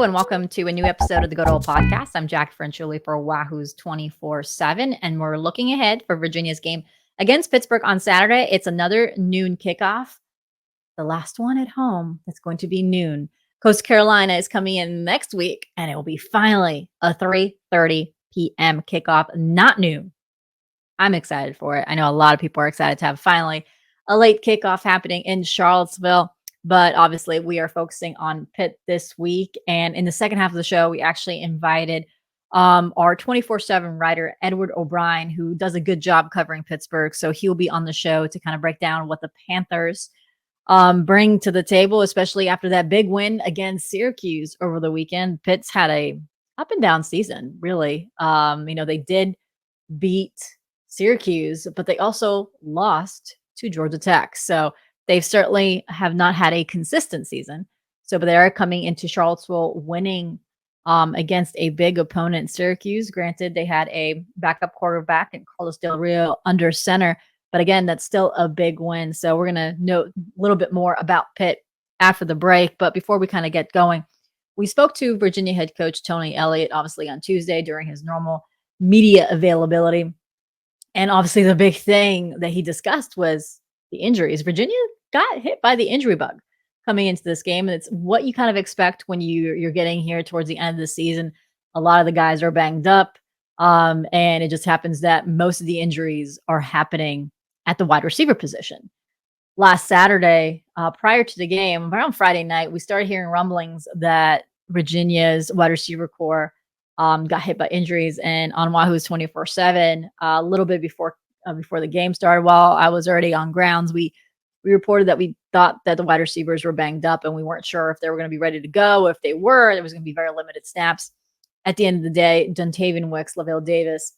Hello and welcome to a new episode of the Good Old Podcast. I'm Jack Frenchuli for Wahoo's 24/7, and we're looking ahead for Virginia's game against Pittsburgh on Saturday. It's another noon kickoff, the last one at home. That's going to be noon. Coast Carolina is coming in next week, and it will be finally a 3:30 p.m. kickoff, not noon. I'm excited for it. I know a lot of people are excited to have finally a late kickoff happening in Charlottesville. But obviously, we are focusing on Pitt this week. And in the second half of the show, we actually invited our 24/7 writer, Edward O'Brien, who does a good job covering Pittsburgh. So he'll be on the show to kind of break down what the Panthers bring to the table, especially after that big win against Syracuse over the weekend. Pitt's had a up and down season, really. They did beat Syracuse, but they also lost to Georgia Tech. So they certainly have not had a consistent season. So, but they are coming into Charlottesville winning against a big opponent, Syracuse. Granted, they had a backup quarterback and Carlos Del Rio under center. But again, that's still a big win. So we're going to note a little bit more about Pitt after the break. But before we kind of get going, we spoke to Virginia head coach Tony Elliott, obviously on Tuesday during his normal media availability. And obviously the big thing that he discussed was the injuries. Virginia got hit by the injury bug coming into this game. And it's what you kind of expect when you're getting here towards the end of the season. A lot of the guys are banged up. And it just happens that most of the injuries are happening at the wide receiver position. Last Saturday, prior to the game, around Friday night, we started hearing rumblings that Virginia's wide receiver core got hit by injuries. And on Wahoo's 24/7, a little bit before the game started, while I was already on grounds, we reported that we thought that the wide receivers were banged up and we weren't sure if they were going to be ready to go. If they were, there was going to be very limited snaps. At the end of the day, Dontavian Wicks, Lavelle Davis,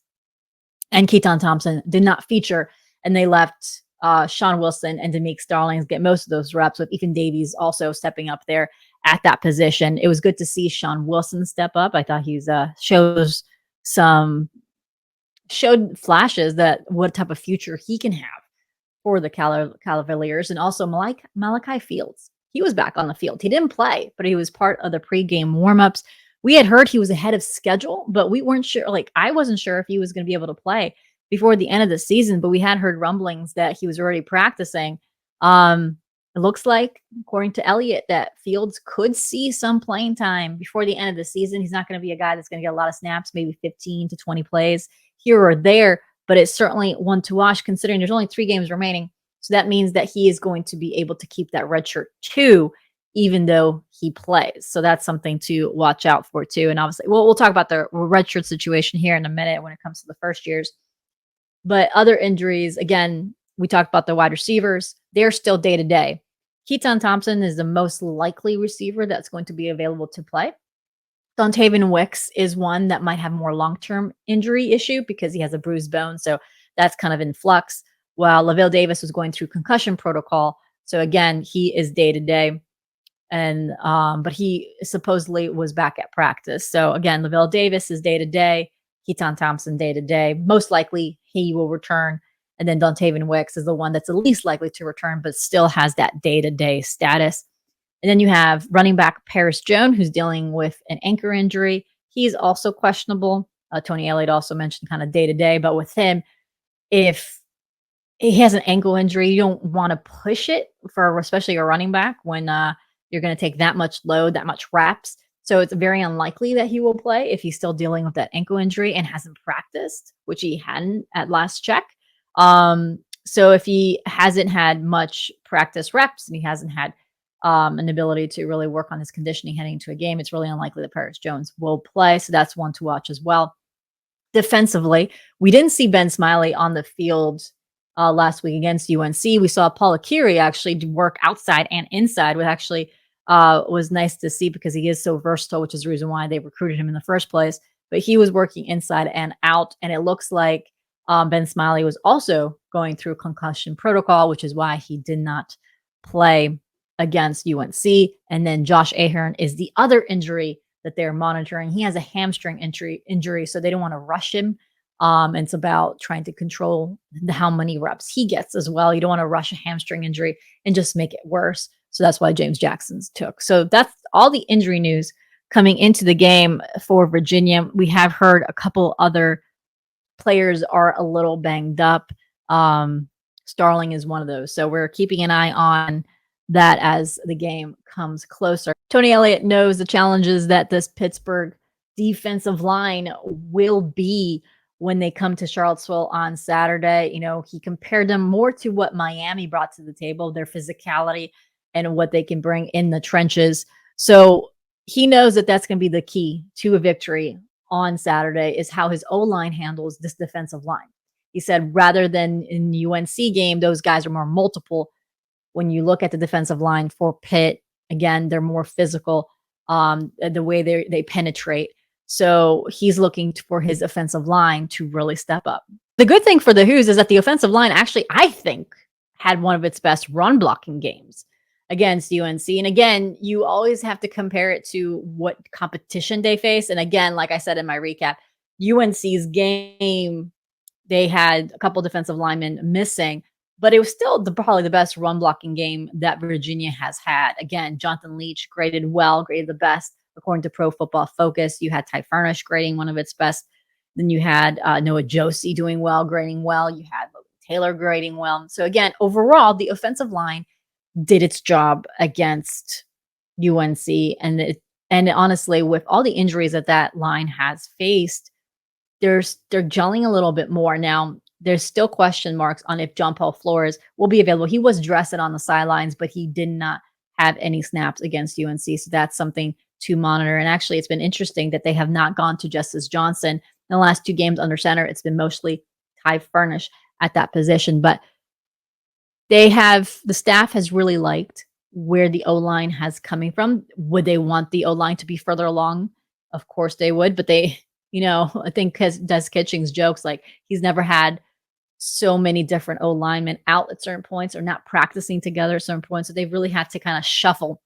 and Keaton Thompson did not feature, and they left Sean Wilson and Demick Stallings get most of those reps, with Ethan Davies also stepping up there at that position. It was good to see Sean Wilson step up. I thought he's showed flashes that what type of future he can have for the Cavaliers. And also Malachi Fields. He was back on the field. He didn't play, but he was part of the pregame warmups. We had heard he was ahead of schedule, but we weren't sure. I wasn't sure if he was going to be able to play before the end of the season, but we had heard rumblings that he was already practicing. It looks like, according to Elliott, that Fields could see some playing time before the end of the season. He's not going to be a guy that's going to get a lot of snaps, maybe 15 to 20 plays here or there, but it's certainly one to watch considering there's only 3 games remaining. So that means that he is going to be able to keep that red shirt too, even though he plays. So that's something to watch out for too. And obviously, we'll talk about the red shirt situation here in a minute when it comes to the first years. But other injuries, again, we talked about the wide receivers. They're still day to day. Keaton Thompson is the most likely receiver that's going to be available to play. Dontavian Wicks is one that might have more long-term injury issue because he has a bruised bone. So that's kind of in flux. While Lavelle Davis was going through concussion protocol. So again, he is day to day. And but he supposedly was back at practice. So again, Lavelle Davis is day to day. Keaton Thompson day to day. Most likely he will return. And then Dontavian Wicks is the one that's the least likely to return, but still has that day to day status. And then you have running back Paris Jones, who's dealing with an ankle injury. He's also questionable. Tony Elliott also mentioned kind of day to day, but with him, if he has an ankle injury, you don't want to push it for especially a running back when you're going to take that much load, that much reps. So it's very unlikely that he will play if he's still dealing with that ankle injury and hasn't practiced, which he hadn't at last check. So if he hasn't had much practice reps and he hasn't had an ability to really work on his conditioning heading into a game, it's really unlikely that Paris Jones will play. So that's one to watch as well. Defensively, we didn't see Ben Smiley on the field last week against UNC. We saw Paul Akiri actually do work outside and inside, which actually was nice to see because he is so versatile, which is the reason why they recruited him in the first place. But he was working inside and out, and it looks like Ben Smiley was also going through concussion protocol, which is why he did not play against UNC. And then Josh Ahern is the other injury that they're monitoring. He has a hamstring injury, so they don't want to rush him. And it's about trying to control how many reps he gets as well. You don't want to rush a hamstring injury and just make it worse. So that's why James Jackson's took. So that's all the injury news coming into the game for Virginia. We have heard a couple other players are a little banged up. Starling is one of those. So we're keeping an eye on that as the game comes closer. Tony Elliott knows the challenges that this Pittsburgh defensive line will be when they come to Charlottesville on Saturday. You know, he compared them more to what Miami brought to the table, their physicality and what they can bring in the trenches. So he knows that that's going to be the key to a victory on Saturday is how his O-line handles this defensive line. He said rather than in the UNC game, those guys are more multiple. When you look at the defensive line for Pitt, again, they're more physical, the way they penetrate. So he's looking for his offensive line to really step up. The good thing for the Hoos is that the offensive line actually, I think, had one of its best run blocking games against UNC. And again, you always have to compare it to what competition they face. And again, like I said in my recap, UNC's game, they had a couple defensive linemen missing, but it was still probably the best run blocking game that Virginia has had. Again, Jonathan Leach graded the best according to Pro Football Focus. You had Ty Furnish grading one of its best. Then you had Noah Josie doing well, grading well. You had Logan Taylor grading well. So again, overall, the offensive line did its job against UNC. And honestly, with all the injuries that line has faced, they're gelling a little bit more. Now, there's still question marks on if John Paul Flores will be available. He was dressed on the sidelines, but he did not have any snaps against UNC. So that's something to monitor. And actually, it's been interesting that they have not gone to Justice Johnson in the last 2 games under center. It's been mostly Ty Furnish at that position. But the staff has really liked where the O-line has coming from. Would they want the O-line to be further along? Of course they would, but I think Des Kitchings jokes like he's never had so many different O-linemen out at certain points or not practicing together at certain points. So they've really had to kind of shuffle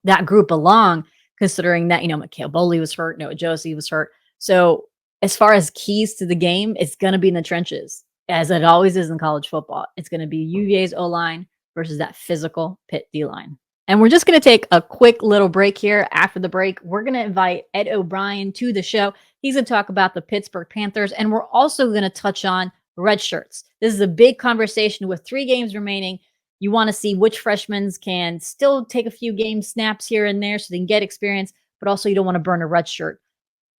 that group along, considering that, Mikhail Boley was hurt, Noah Josie was hurt. So as far as keys to the game, it's going to be in the trenches, as it always is in college football. It's going to be UVA's O-line versus that physical Pitt D-line. And we're just going to take a quick little break here. After the break, we're going to invite Ed O'Brien to the show. He's going to talk about the Pittsburgh Panthers, and we're also going to touch on red shirts. This is a big conversation with 3 games remaining. You want to see which freshmen can still take a few game snaps here and there so they can get experience, but also you don't want to burn a red shirt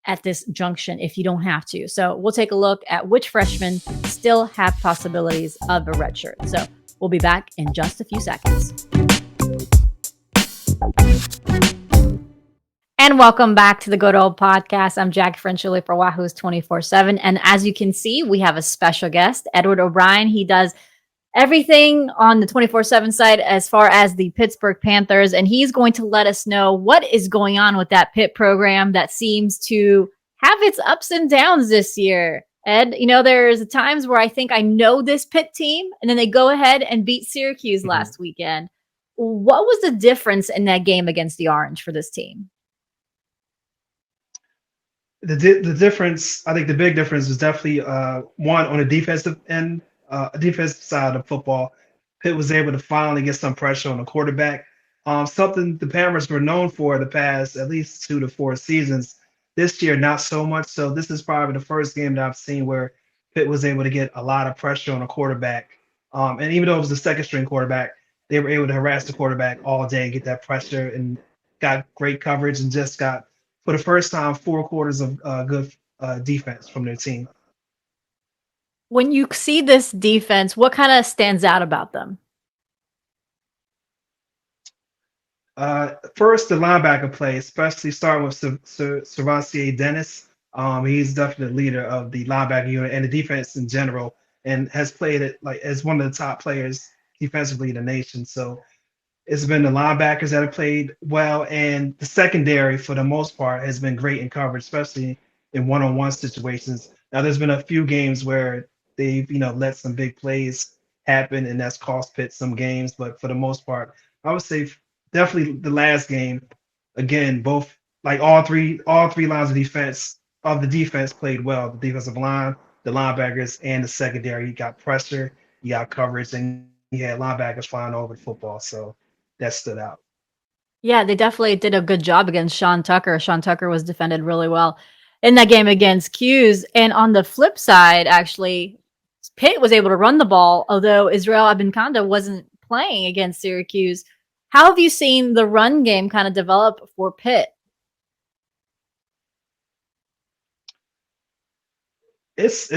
at this junction if you don't have to. So we'll take a look at which freshmen still have possibilities of a red shirt. So we'll be back in just a few seconds. And welcome back to the Good Old Podcast. I'm Jackie Frenchuli for Wahoo's 24/7. And as you can see, we have a special guest, Edward O'Brien. He does everything on the 24/7 side as far as the Pittsburgh Panthers. And he's going to let us know what is going on with that Pitt program that seems to have its ups and downs this year. Ed, there's times where I think I know this Pitt team, and then they go ahead and beat Syracuse last weekend. What was the difference in that game against the Orange for this team? The difference, I think the big difference is definitely one on the defensive end, defensive side of football. Pitt was able to finally get some pressure on the quarterback. Something the Panthers were known for the past at least 2 to 4 seasons. This year, not so much. So this is probably the first game that I've seen where Pitt was able to get a lot of pressure on a quarterback. And even though it was the second string quarterback, they were able to harass the quarterback all day, get that pressure, and got great coverage and just got, for the first time, 4 quarters of good defense from their team. When you see this defense, what kind of stands out about them? First, the linebacker play, especially starting with Servancier Dennis. He's definitely the leader of the linebacker unit and the defense in general, and has played it like as one of the top players defensively in the nation. So it's been the linebackers that have played well, and the secondary, for the most part, has been great in coverage, especially in one-on-one situations. Now, there's been a few games where they've, let some big plays happen, and that's cost Pitt some games. But for the most part, I would say definitely the last game, again, both like all three lines of the defense played well. The defensive line, the linebackers, and the secondary. You got pressure, you got coverage, and you had linebackers flying over the football. So that stood out. Yeah, they definitely did a good job against Sean Tucker. Sean Tucker was defended really well in that game against Q's. And on the flip side, actually, Pitt was able to run the ball, although Israel Abinkanda wasn't playing against Syracuse. How have you seen the run game kind of develop for Pitt? It's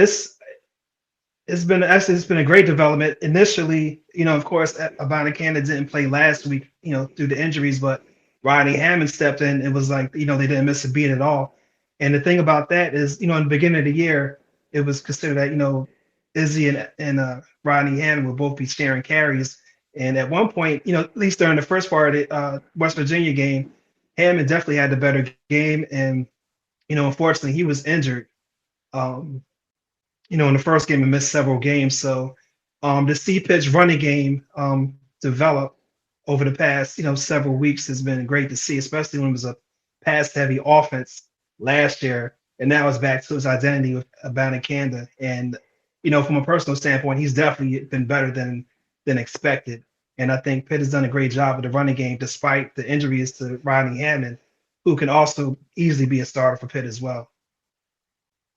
it's been a great development. Initially, of course, Abanikanda didn't play last week, due to injuries, but Rodney Hammond stepped in. It was like, they didn't miss a beat at all. And the thing about that is, in the beginning of the year, it was considered that, Izzy and Rodney Hammond would both be sharing carries. And at one point, at least during the first part of the West Virginia game, Hammond definitely had the better game. And, unfortunately, he was injured. Um, in the first game and missed several games. So the C pitch running game develop over the past, several weeks has been great to see, especially when it was a pass heavy offense last year. And now it's back to his identity with Abanikanda. And, from a personal standpoint, he's definitely been better than expected. And I think Pitt has done a great job with the running game, despite the injuries to Rodney Hammond, who can also easily be a starter for Pitt as well.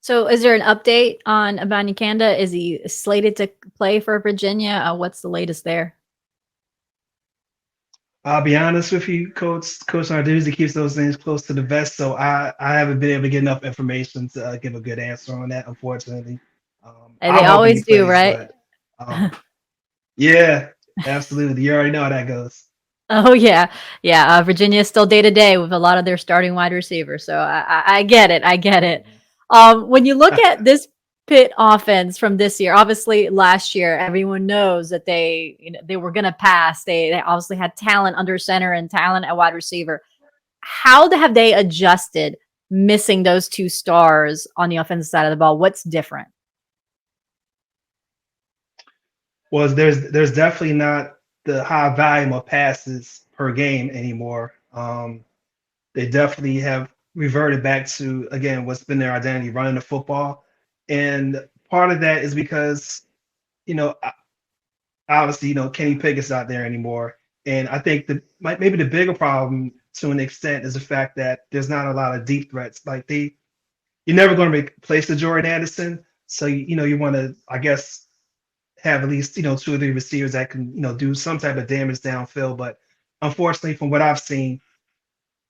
So, is there an update on Abanikanda? Is he slated to play for Virginia? What's the latest there? I'll be honest with you, Coach Narduzzi keeps those things close to the vest, so I haven't been able to get enough information to give a good answer on that, unfortunately. They I'm hoping he always do, plays, right? but yeah, absolutely. You already know how that goes. Oh yeah, yeah. Virginia is still day to day with a lot of their starting wide receivers, so I get it. I get it. When you look at this Pitt offense from this year, obviously last year everyone knows that they were going to pass. They obviously had talent under center and talent at wide receiver. How have they adjusted missing those two stars on the offensive side of the ball? What's different? Was there's definitely not the high volume of passes per game anymore. They definitely have reverted back to, again, what's been their identity, running the football. And part of that is because, you know, obviously, Kenny Pickett's not there anymore. And I think maybe the bigger problem to an extent is the fact that there's not a lot of deep threats. Like you're never going to replace the Jordan Addison. So, you want to, I guess, have at least, two or three receivers that can, do some type of damage downfield. But unfortunately, from what I've seen,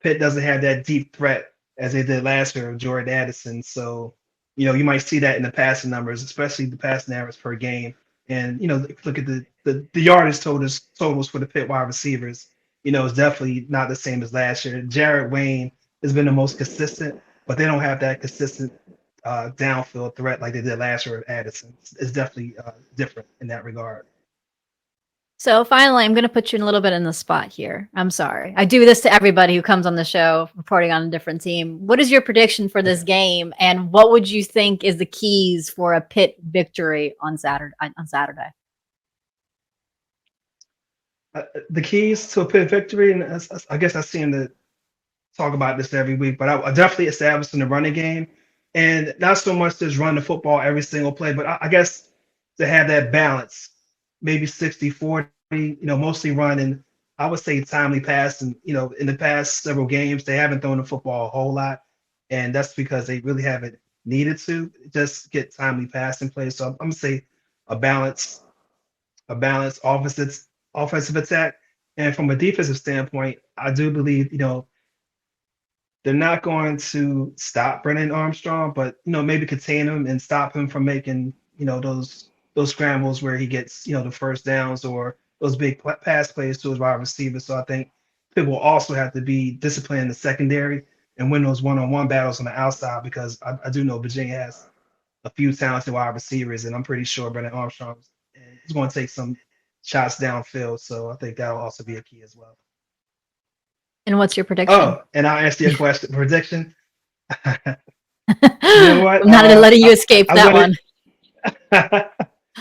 Pitt doesn't have that deep threat as they did last year of Jordan Addison. So, you might see that in the passing numbers, especially the passing average per game. And, if you look at the yardage totals for the Pitt wide receivers, it's definitely not the same as last year. Jared Wayne has been the most consistent, but they don't have that consistent downfield threat like they did last year with Addison. It's definitely different in that regard. So finally, I'm going to put you in a little bit in the spot here. I'm sorry. I do this to everybody who comes on the show reporting on a different team. What is your prediction for this Okay. game, and what would you think is the keys for a Pitt victory on Saturday? The keys to a Pitt victory, and I guess I seem to talk about this every week, but I definitely established in the running game, and not so much just run the football every single play, but I guess to have that balance, maybe 60-40, mostly running. I would say timely passing. In the past several games, they haven't thrown the football a whole lot, and that's because they really haven't needed to just get timely passing plays. So I'm gonna say a balance, offensive attack. And from a defensive standpoint, I do believe, they're not going to stop Brennan Armstrong, but maybe contain him and stop him from making those scrambles where he gets the first downs or those big pass plays to his wide receivers. So I think people will also have to be disciplined in the secondary and win those one-on-one battles on the outside because I do know Virginia has a few talented wide receivers, and I'm pretty sure Brennan Armstrong is going to take some shots downfield. So I think that'll also be a key as well. And what's your prediction? Oh, and I'll answer your question prediction. You know what? I'm not letting you escape I that want one. to.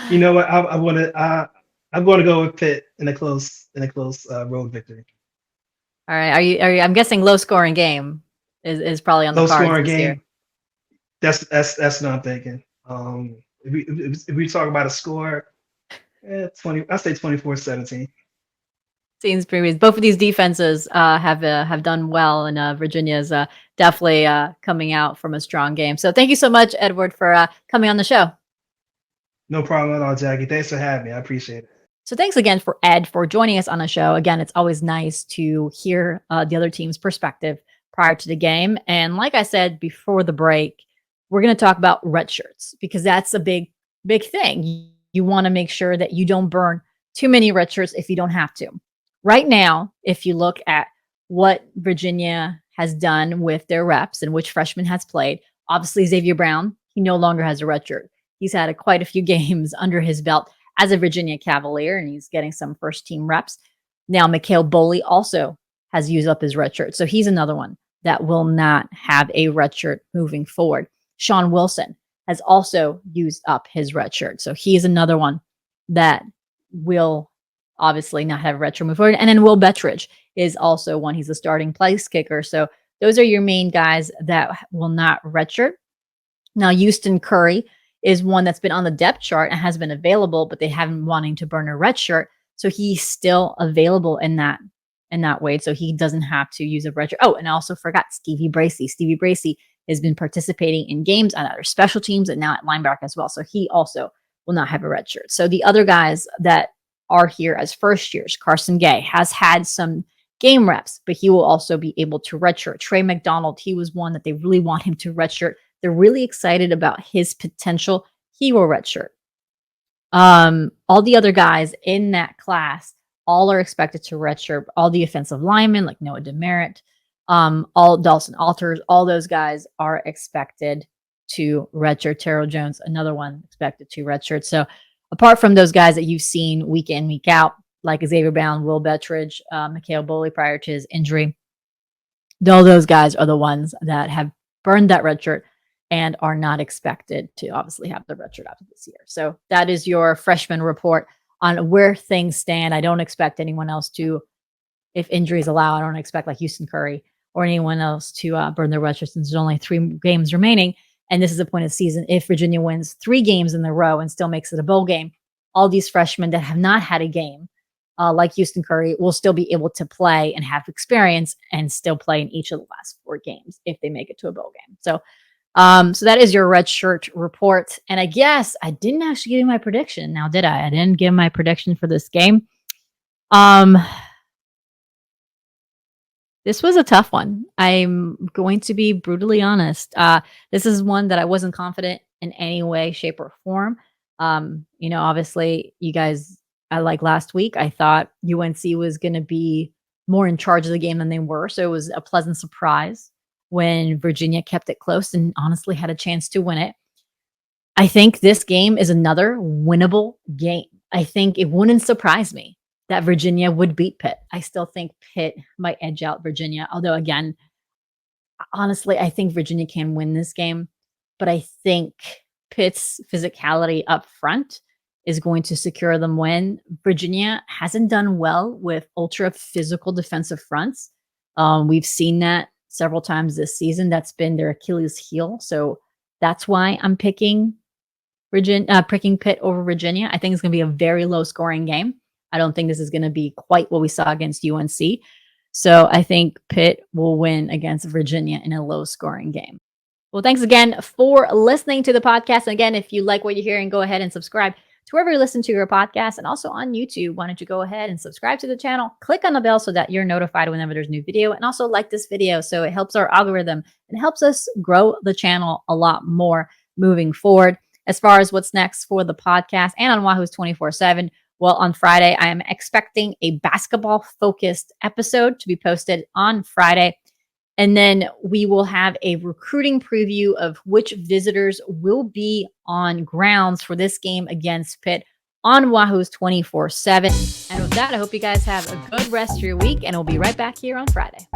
You know what? I want to. I'm going to go with Pitt in a close road victory. All right. I'm guessing low scoring game is probably on the Low cards scoring this year. game. That's what I'm thinking. If we talk about a score, 20. I say 24-17. teams previous. Both of these defenses have done well, and Virginia's definitely coming out from a strong game. So thank you so much, Edward, for coming on the show. No problem at all, Jackie. Thanks for having me. I appreciate it. So thanks again for Ed for joining us on the show. Again, it's always nice to hear the other team's perspective prior to the game. And like I said before the break, we're going to talk about red shirts because that's a big thing. You want to make sure that you don't burn too many red shirts if you don't have to. Right now, if you look at what Virginia has done with their reps and which freshman has played, obviously Xavier Brown, he no longer has a red shirt. He's had quite a few games under his belt as a Virginia Cavalier, and he's getting some first team reps. Now, Mikhail Boley also has used up his red shirt. So he's another one that will not have a red shirt moving forward. Sean Wilson has also used up his red shirt. So he is another one that will obviously not have a red shirt moving forward. And then Will Bettridge is also one. He's a starting place kicker. So those are your main guys that will not redshirt. Now, Houston Curry is one that's been on the depth chart and has been available, but they haven't wanting to burn a red shirt. So he's still available in that way. So he doesn't have to use a red shirt. Oh, and I also forgot Stevie Bracey. Stevie Bracey has been participating in games on other special teams and now at linebacker as well. So he also will not have a red shirt. So the other guys that are here as first years, Carson Gay has had some game reps, but he will also be able to redshirt. Trey McDonald, he was one that they really want him to redshirt. They're really excited about his potential. He will redshirt. All the other guys in that class, all are expected to redshirt. All the offensive linemen, like Noah Demerit, all Dawson Alters, all those guys are expected to redshirt. Terrell Jones, another one expected to redshirt. So apart from those guys that you've seen week in, week out, like Xavier Brown, Will Bettridge, Mikhail Boley prior to his injury, all those guys are the ones that have burned that redshirt and are not expected to obviously have the redshirt after this year. So that is your freshman report on where things stand. I don't expect anyone else to, if injuries allow, I don't expect like Houston Curry or anyone else to burn their redshirt since there's only 3 games remaining. And this is the point of the season. If Virginia wins 3 games in a row and still makes it a bowl game, all these freshmen that have not had a game, like Houston Curry, will still be able to play and have experience and still play in each of the last 4 games if they make it to a bowl game. So that is your red shirt report. And I guess I didn't actually give you my prediction. Now, did I? I didn't give my prediction for this game. This was a tough one. I'm going to be brutally honest. This is one that I wasn't confident in any way, shape, or form. Obviously, you guys, like last week, I thought UNC was going to be more in charge of the game than they were. So it was a pleasant surprise when Virginia kept it close and honestly had a chance to win it. I think this game is another winnable game. I think it wouldn't surprise me that Virginia would beat Pitt. I still think Pitt might edge out Virginia. Although, again, honestly, I think Virginia can win this game. But I think Pitt's physicality up front is going to secure them win. Virginia hasn't done well with ultra physical defensive fronts. We've seen that several times this season. That's been their Achilles heel. So that's why I'm picking Pitt over Virginia. I think it's going to be a very low scoring game. I don't think this is going to be quite what we saw against UNC. So I think Pitt will win against Virginia in a low scoring game. Well, thanks again for listening to the podcast. And again, if you like what you're hearing, go ahead and subscribe to wherever you listen to your podcast, and also on YouTube. Why don't you go ahead and subscribe to the channel, click on the bell so that you're notified whenever there's a new video, and also like this video so it helps our algorithm and helps us grow the channel a lot more moving forward. As far as what's next for the podcast and on Wahoo's 24/7, well, on Friday, I am expecting a basketball-focused episode to be posted on Friday. And then we will have a recruiting preview of which visitors will be on grounds for this game against Pitt on Wahoo's 24/7. And with that, I hope you guys have a good rest of your week, and we'll be right back here on Friday.